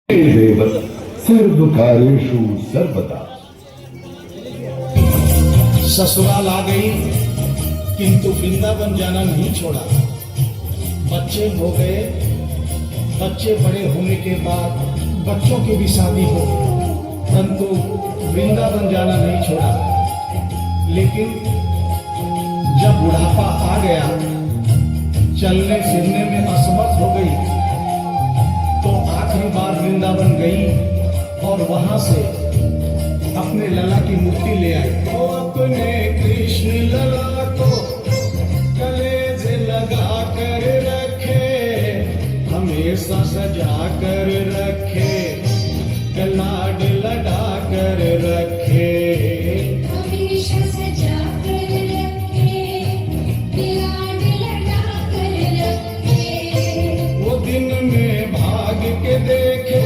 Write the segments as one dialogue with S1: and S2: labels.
S1: देव सर्वकार्येषु सर्वदा।
S2: ससुराल आ गई किंतु वृंदावन जाना नहीं छोड़ा। बच्चे हो गए, बच्चे बड़े होने के बाद बच्चों की भी शादी हो गई, परंतु वृंदावन जाना नहीं छोड़ा। लेकिन जब बुढ़ापा आ गया, चलने फिरने में असमर्थ हो गई, तो आखिरी बार वृंदावन गई और वहां से अपने लला की मूर्ति ले आई। तो अपने कृष्ण लला को कलेजे लगा कर रखे, हमेशा सजा कर रखे, लाड लगा कर रखे,
S3: हमेशा सजा कर रखे, लाड लगा कर रखे।
S2: वो दिन में भाग के देखे,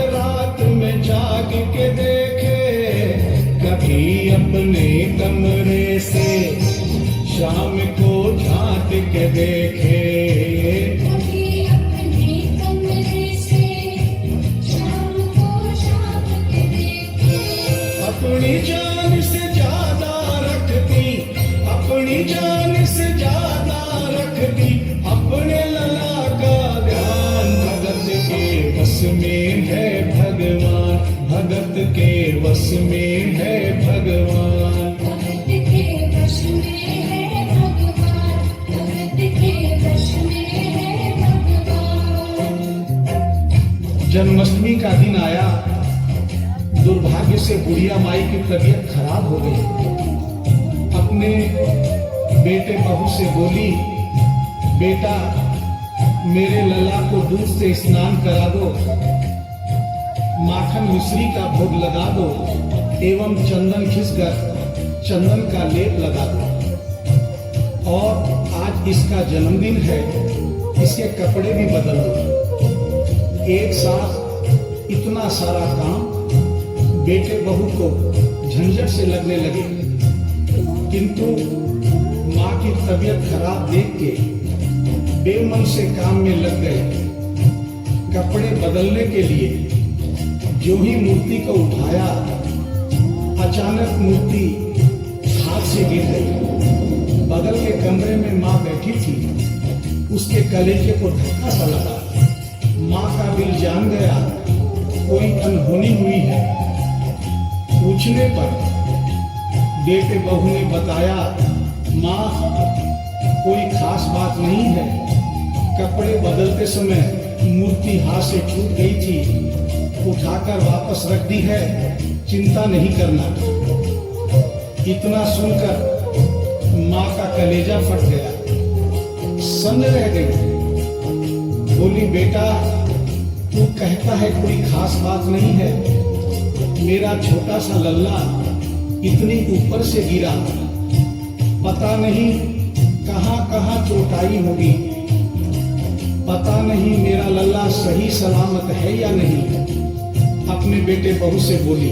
S2: रात में जाग के देखे, कभी अपने कमरे से शाम को झांक के देखे,
S3: कभी अपने कमरे से शाम को झांक के देखे।
S2: अपनी जान से ज्यादा रखती, अपनी जान से ज्यादा रखती, अपने लला का ध्यान। भगत के वश में है भगवान, भगत के वश में है भगवान।
S3: भगत के वश में है भगवान, भगत के वश में है भगवान।
S2: जन्माष्टमी का दिन आया, दुर्भाग्य से बुढ़िया माई की तबीयत खराब हो गई। अपने बेटे बहू से बोली, बेटा मेरे लला को दूध से स्नान करा दो, माखन मिश्री का भोग लगा दो, एवं चंदन घिसकर चंदन का लेप लगा दो, और आज इसका जन्मदिन है, इसके कपड़े भी बदल दो। एक साथ इतना सारा काम बेटे बहू को झंझट से लगने लगे, किंतु माँ की तबीयत खराब देख के बेमन से काम में लग गए। कपड़े बदलने के लिए जो ही मूर्ति को उठाया, अचानक मूर्ति हाथ से गिर गई। बगल के कमरे में माँ बैठी थी, उसके कलेजे को धक्का सा लगा। माँ का दिल जान गया कोई अनहोनी हुई है। पूछने पर बेटे बहू ने बताया, माँ कोई खास बात नहीं है, कपड़े बदलते समय मूर्ति हाथ से छूट गई थी, उठाकर वापस रख दी है, चिंता नहीं करना। इतना सुनकर माँ का कलेजा फट गया, समझ रह गई। बोली, बेटा तू कहता है कोई खास बात नहीं है, मेरा छोटा सा लल्ला इतनी ऊपर से गिरा, पता नहीं कहां कहां चोटाई होगी, पता नहीं मेरा लल्ला सही सलामत है या नहीं। अपने बेटे बहू से बोली,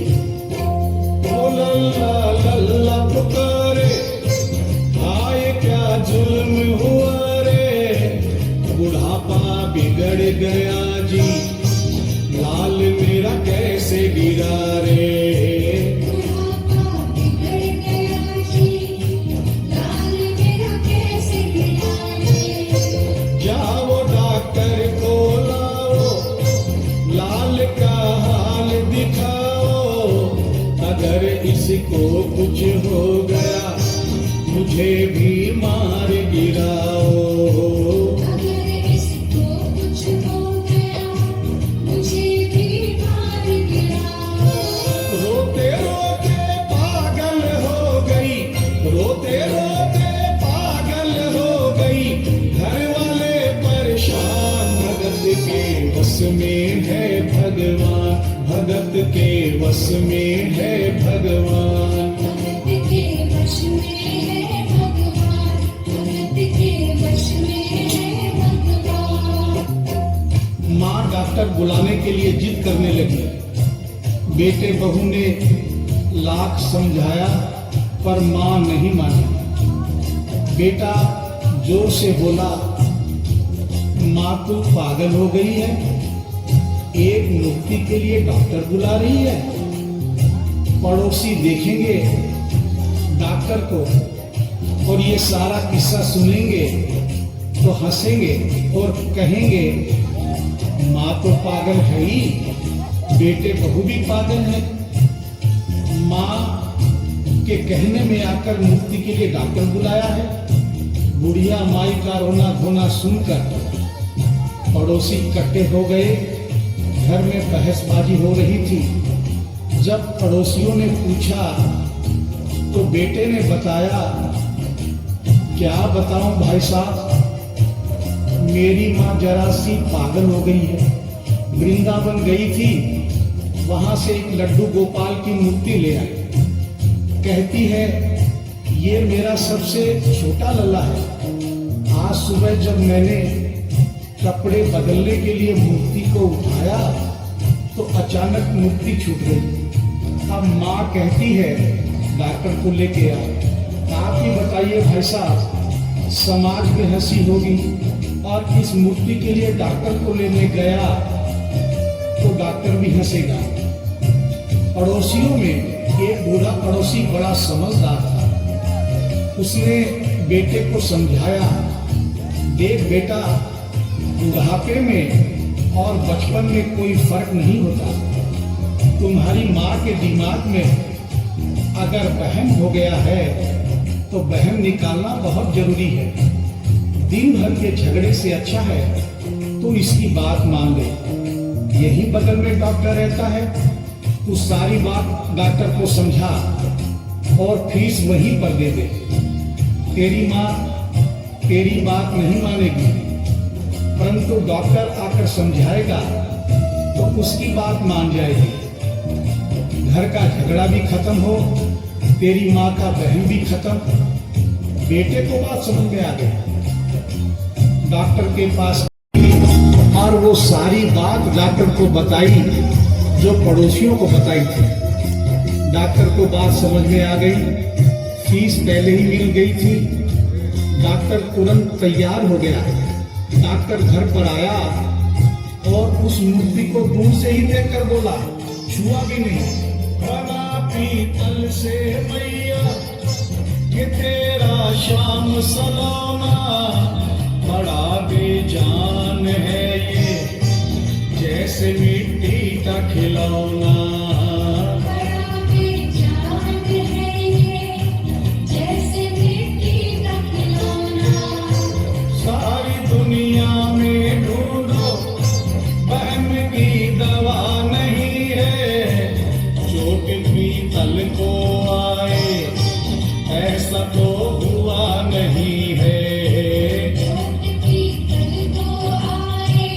S2: ओ लल्ला लल्ला पुकारे, आए क्या जुल्म हुआ रे, बुढ़ापा बिगड़ गया जी, लाल मेरा कैसे गिरा रे।
S3: बुढ़ापा बिगड़ गया जी, लाल मेरा कैसे गिरा रे।
S2: जाओ डॉक्टर को लाओ, लाल का हाल दिखाओ, अगर इसको कुछ हो गया मुझे भी मार गिराओ।
S3: अगर इसको कुछ हो गया मुझे भी मार गिराओ।
S2: रोते रोते पागल हो गई, रोते रोते पागल हो गई, घर वाले परेशान। भगत के वश में है भगवान, भगत के वश में है भगवान।
S3: भगत के वश में है भगवान, भगत के वश में है भगवान।
S2: माँ डॉक्टर बुलाने के लिए जिद करने लगी। बेटे बहू ने लाख समझाया पर माँ नहीं मानी। बेटा जोर से बोला, माँ तू पागल हो गई है, मूर्ति के लिए डॉक्टर बुला रही है। पड़ोसी देखेंगे डॉक्टर को और ये सारा किस्सा सुनेंगे तो हंसेंगे और कहेंगे माँ तो पागल है ही, बेटे बहू भी पागल है। माँ के कहने में आकर मूर्ति के लिए डॉक्टर बुलाया है। बुढ़िया माई का रोना धोना सुनकर पड़ोसी इकट्ठे हो गए। घर में बहसबाजी हो रही थी। जब पड़ोसियों ने पूछा तो बेटे ने बताया, क्या बताऊं भाई साहब, मेरी माँ जरा सी पागल हो गई है। वृंदावन गई थी, वहां से एक लड्डू गोपाल की मूर्ति ले आई। कहती है ये मेरा सबसे छोटा लल्ला है। आज सुबह जब मैंने कपड़े बदलने के लिए मूर्ति को उठाया तो अचानक मूर्ति छूट गई। अब माँ कहती है डॉक्टर को लेके आ। आप ही बताइए भाई साहब, समाज में हंसी होगी और इस मूर्ति के लिए डॉक्टर को लेने गया तो डॉक्टर भी हंसेगा। पड़ोसियों में एक बूढ़ा पड़ोसी बड़ा समझदार था। उसने बेटे को समझाया, देख बेटा, बुढ़ापे में और बचपन में कोई फर्क नहीं होता। तुम्हारी माँ के दिमाग में अगर वहम हो गया है तो वहम निकालना बहुत जरूरी है। दिन भर के झगड़े से अच्छा है तू इसकी बात मान ले। यही बगल में डॉक्टर रहता है, तू सारी बात डॉक्टर को समझा और फीस वहीं पर दे दे। तेरी माँ तेरी बात नहीं मानेगी, परंतु डॉक्टर आकर समझाएगा तो उसकी बात मान जाएगी। घर का झगड़ा भी खत्म हो, तेरी माँ का बहन भी खत्म। बेटे को बात समझ में आ गई। डॉक्टर के पास और वो सारी बात डॉक्टर को बताई जो पड़ोसियों को बताई थी। डॉक्टर को बात समझ में आ गई, फीस पहले ही मिल गई थी। डॉक्टर तुरंत तैयार हो गया। डॉक्टर घर पर आया और उस मूर्ति को दूर से ही देखकर बोला, छुआ भी नहीं। बना पीतल से मैया ये तेरा शाम सलामा, बड़ा बेजान है ये जैसे मिट्टी का खिलौना।
S3: बड़ा बेजान है ये जैसे मिट्टी का खिलौना।
S2: सारी दुनिया में ढूंढो बहन की दवा नहीं है, चोट पीतल को आए ऐसा तो हुआ नहीं है।
S3: चोट पीतल को आए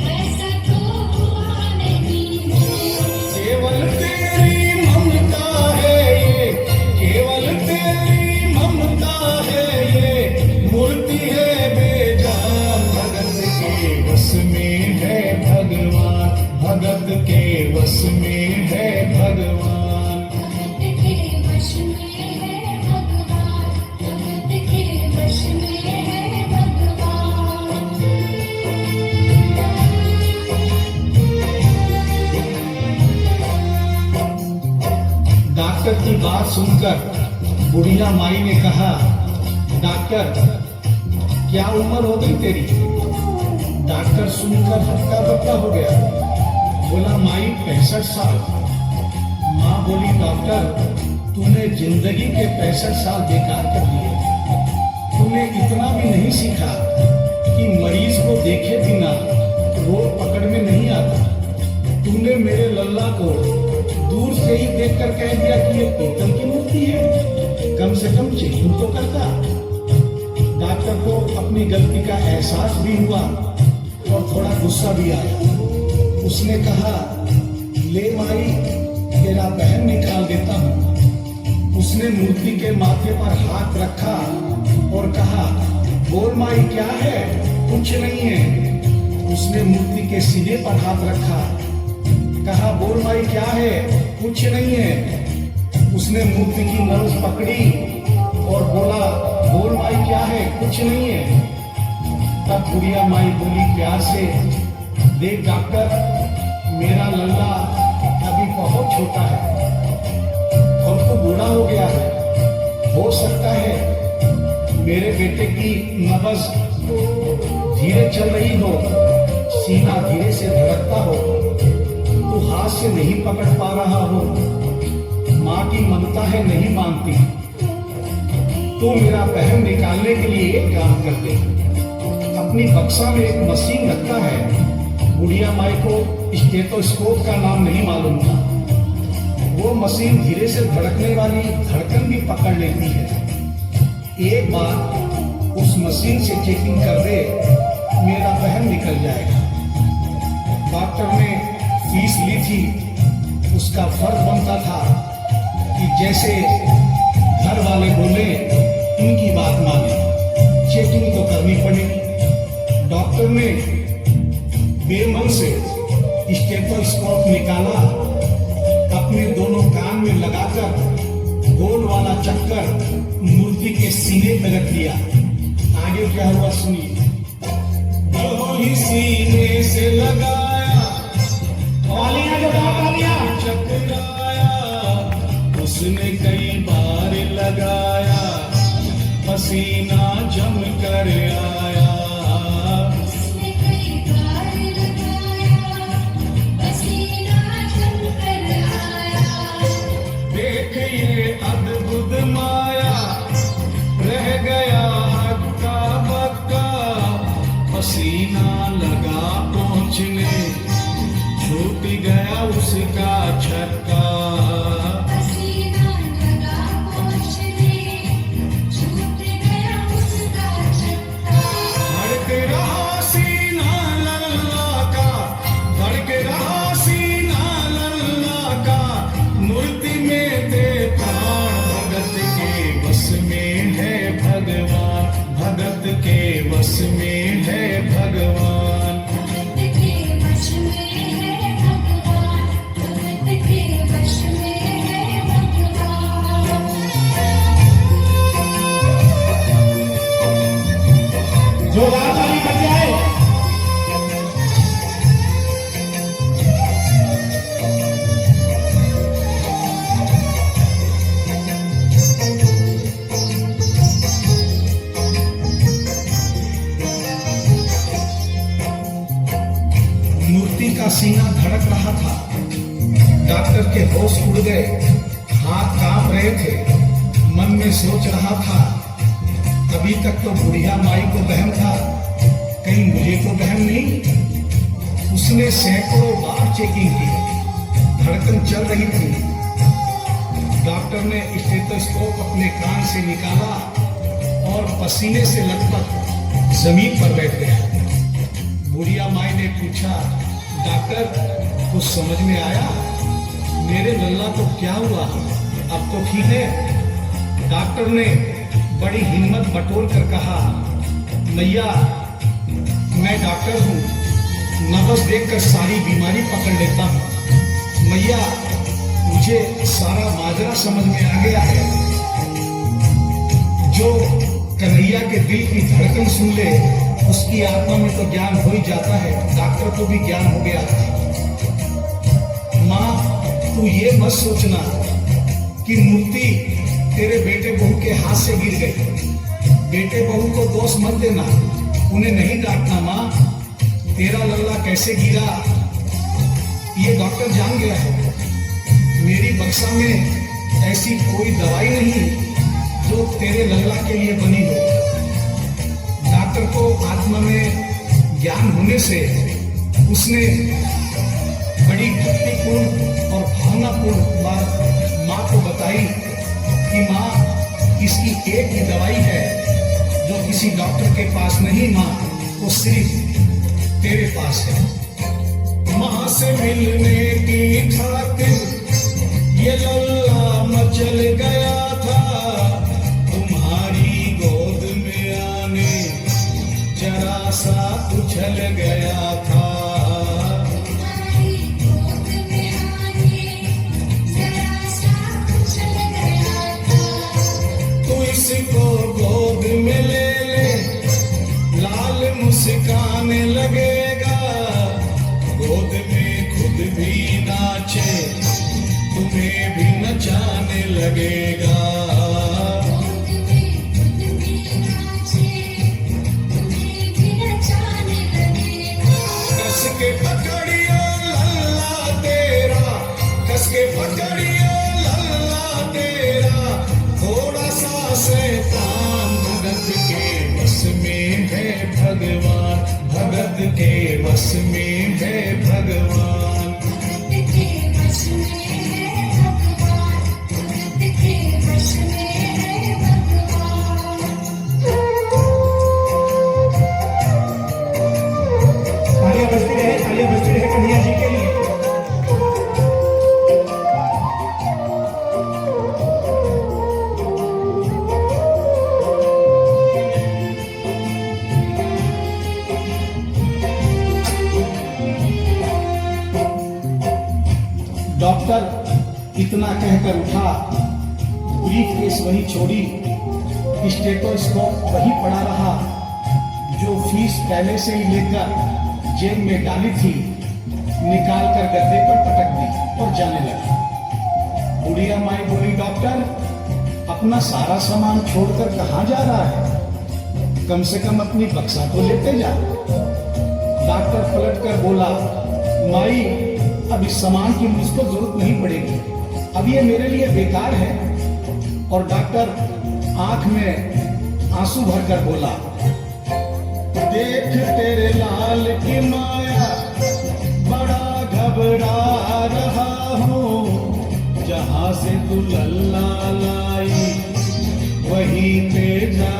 S3: ऐसा तो हुआ नहीं है।
S2: केवल तेरी ममता है ये, केवल तेरी ममता है ये, मूर्ति है बेजान। भगत के वश में है भगवान, भगत के वश में है भगवान।
S3: भगत के वश में है भगवान, भगत के वश में है भगवान।
S2: डॉक्टर की बात सुनकर बुढ़िया माई ने कहा, डॉक्टर क्या उम्र हो गई तेरी? डॉक्टर सुनकर हक्का बक्का हो गया। बोला माई 65 साल। माँ बोली डॉक्टर तूने जिंदगी के 65 साल बेकार कर दिए। तूने इतना भी नहीं सीखा कि मरीज को देखे बिना रोग पकड़ में नहीं आता। तूने मेरे लल्ला को दूर से ही देखकर कह दिया कि ये पीतल की मूर्ति है, कम से कम चेकिंग तो करता। डॉक्टर को अपनी गलती का एहसास भी हुआ और थोड़ा गुस्सा भी आया। उसने कहा, ले माई तेरा बहन निकाल देता हूँ। उसने मूर्ति के माथे पर हाथ रखा और कहा, बोल माई क्या है? कुछ नहीं है। उसने मूर्ति के सीने पर हाथ रखा, कहा बोल माई क्या है? कुछ नहीं है। उसने मूर्ति की नब्ज पकड़ी और बोला, बोल माई क्या है? कुछ नहीं है। तब बुढ़िया माई बोली प्यार से, देख डॉक्टर मेरा लल्ला अभी बहुत छोटा है और तो बूढ़ा हो गया है। हो सकता है मेरे बेटे की नब्ज धीरे चल रही हो, सीना धीरे से धड़कता हो, तो हाथ से नहीं पकड़ पा रहा हो, माँ की ममता है नहीं मानती, तो मेरा बहन निकालने के लिए एक काम करते, अपनी बक्सा में एक मशीन रखता है। बुढ़िया माई को स्टेथोस्कोप का नाम नहीं मालूम था। वो मशीन धीरे से धड़कने वाली धड़कन भी पकड़ लेती है। एक बार उस मशीन से चेकिंग कर दे, मेरा बहन निकल जाएगा। डॉक्टर ने फीस ली थी, उसका फर्ज बनता था कि जैसे घर वाले बोले उनकी बात माने, चेकिंग तो करनी पड़ेगी। डॉक्टर ने बेमन से स्टेथोस्कोप निकाला, अपने दोनों कान में लगाकर गोल वाला चक्कर मूर्ति के सीने पे रख दिया। आगे क्या हुआ सुनिए। ही सीने से लगाया, चकराया, उसने कई बार लगाया, पसीना जम कर आया।
S3: उसने कई बार लगाया, पसीना जम कर आया।
S2: देख ये अद्भुत माया, रह गया हक्का बक्का, पसीना लगा पहुंचने, छूट गया उसका छक्का।
S3: पसीना लगा पहुंचने, छूट गया उसका छक्का।
S2: धड़क रहा सीना लल्ला का, धड़क रहा सीना लल्ला का, मूर्ति में दे प्राण, भगत के बस में है भगवान, भगत के बस में है भगवान।
S3: भगत के वश में है भगवान, भगत के वश में है भगवान।
S2: जोरदार ताली बज जाए। मूर्ति का सीना धड़क रहा था। डॉक्टर के होश उड़ गए, हाथ कांप रहे थे। मन में सोच रहा था, अभी तक तो बुढ़िया माई को बहम था, कहीं मुझे को बहम नहीं। उसने सैकड़ों बार चेकिंग की, धड़कन चल रही थी। डॉक्टर ने स्टेथोस्कोप अपने कान से निकाला और पसीने से लथपथ जमीन पर बैठ गया। बुढ़िया माई ने पूछा, डॉक्टर कुछ समझ में आया? मेरे लल्ला को क्या हुआ, अब तो ठीक है? डॉक्टर ने बड़ी हिम्मत बटोर कर कहा, मैया मैं डॉक्टर हूँ, नब्ज देखकर सारी बीमारी पकड़ लेता हूँ। मैया मुझे सारा माजरा समझ में आ गया है। जो कन्हैया के दिल की धड़कन सुन ले, उसकी आत्मा में तो ज्ञान हो ही जाता है। डॉक्टर को भी ज्ञान हो गया था। माँ तू ये मत सोचना कि मूर्ति तेरे बेटे बहू के हाथ से गिर गई। बेटे बहू को दोष मत देना, उन्हें नहीं डांटना। माँ तेरा लल्ला कैसे गिरा ये डॉक्टर जान गया है। मेरी बक्सा में ऐसी कोई दवाई नहीं जो तेरे लल्ला के लिए बनी हो। डॉक्टर को आत्मा में ज्ञान होने से उसने बड़ी भक्तिपूर्ण और भावनापूर्ण बात माँ को बताई कि माँ इसकी एक ही दवाई है जो किसी डॉक्टर के पास नहीं, माँ वो सिर्फ तेरे पास है। माँ से मिलने की खातिर ये लल्ला मचल गया था, तुम्हारी गोद में आने जरा सा उछल गया था।
S3: तुम्हारी गोद में आने जरा सा उछल गया था।
S2: तू इसको गोद में ले ले, लाल मुस्कान लगेगा, गोद में खुद लगेगा। कस के पकड़ियो लल्ला तेरा, कस के पकड़ियो लल्ला तेरा, थोड़ा सा शैतान भगत के बस में है भगवान, भगत के बस में है भगवान।
S3: भगत के वश में है भगवान, भगत के वश में है भगवान।
S4: तालियां बजती रहे कन्हैया जी के लिए।
S2: डॉक्टर इतना कहकर उठा, ब्रीफ केस वही छोड़ी, स्टेथोस्कोप वही पड़ा रहा, जो फीस पहले से ही लेकर जेब में डाली थी, निकाल कर गद्दे पर पटक दी और जाने लगा। बुढ़िया माई बोली, डॉक्टर अपना सारा सामान छोड़कर कहाँ जा रहा है, कम से कम अपनी बक्सा तो लेते जा। डॉक्टर पलट कर बोला, माई अब इस सामान की मुझको जरूरत नहीं पड़ेगी, अब ये मेरे लिए बेकार है। और डॉक्टर आंख में आंसू भरकर बोला, देख तेरे लाल की माया, बड़ा घबरा रहा हूँ, जहां से तू लल्ला लाई वहीं पे जा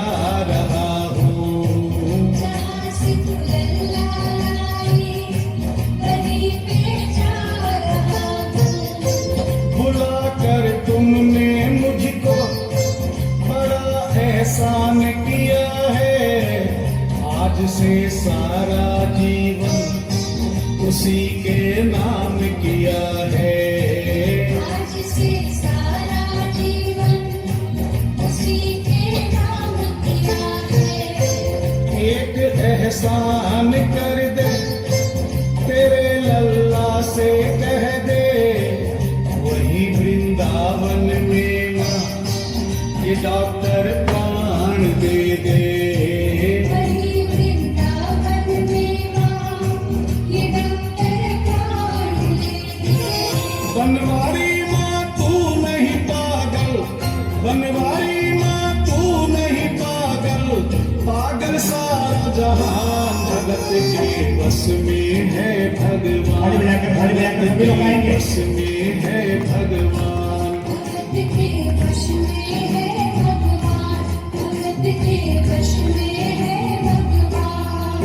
S2: रहा हूँ।
S3: जहाँ से तू लल्ला लाई, वहीं पे जा रहा हूँ।
S2: बुला कर तुमने मुझको बड़ा एहसान किया है, आज से सारा जीवन उसी के नाम किया है।
S3: आज से सारा जीवन उसी के नाम किया है।
S2: एक एहसान कर दे, तेरे लल्ला से कह दे, वही वृंदावन में माँ ये डॉक्टर प्राण दे दे।
S3: वही वृंदावन में माँ ये डॉक्टर प्राण दे दे।
S2: बनवारी माँ तू नहीं पागल, बनवारी माँ तू नहीं पागल, पागल सारा जहान, भगत के बस में है भगवान,
S4: थाली बजाकर सभी लोग आएंगे।
S2: बस में है भगवान।
S3: भगत के वश में है भगवान, भगत के वश में है भगवान।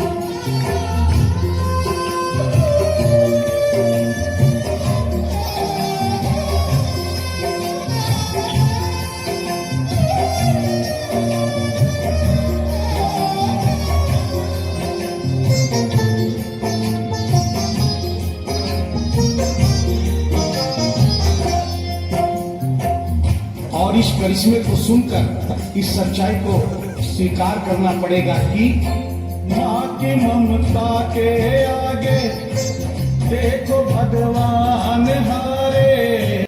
S2: और इस करिश्मे को सुनकर इस सच्चाई को स्वीकार करना पड़ेगा कि माँ की ममता के आगे देखो भगवान है।